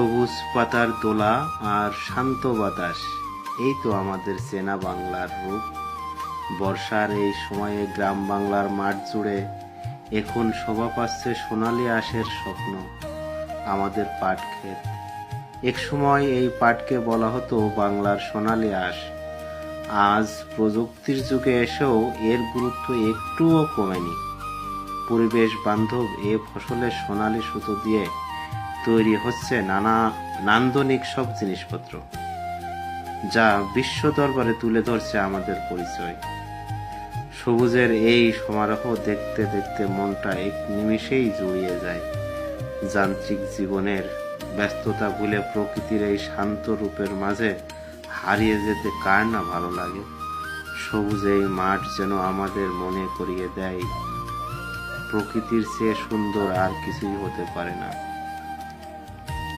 সবুজ পাতার দোলা আর শান্ত বাতাস, এই তো আমাদের চেনা বাংলার রূপ। বর্ষার এই সময়ে গ্রাম বাংলার মাঠ জুড়ে এখন শোভা পাচ্ছে সোনালী আঁশের স্বপ্ন। আমাদের পাট ক্ষেত, এক সময় এই পাটকে বলা হতো বাংলার সোনালী আঁশ। আজ প্রযুক্তির যুগে এসেও এর গুরুত্ব একটুও কমেনি। পরিবেশ বান্ধব এ ফসলের সোনালী সুতো দিয়ে তৈরি হচ্ছে নান্দনিক সব জিনিসপত্র, যা বিশ্ব দরবারে তুলে ধরছে আমাদের পরিচয়। সবুজের এই সমারোহ দেখতে দেখতে মনটা এক নিমিষেই জুড়িয়ে যায়। যান্ত্রিক জীবনের ব্যস্ততা ভুলে প্রকৃতির এই শান্ত রূপের মাঝে হারিয়ে যেতে কার না ভালো লাগে। সবুজ এই মাঠ যেন আমাদের মনে করিয়ে দেয়, প্রকৃতির চেয়ে সুন্দর আর কিছুই হতে পারে না।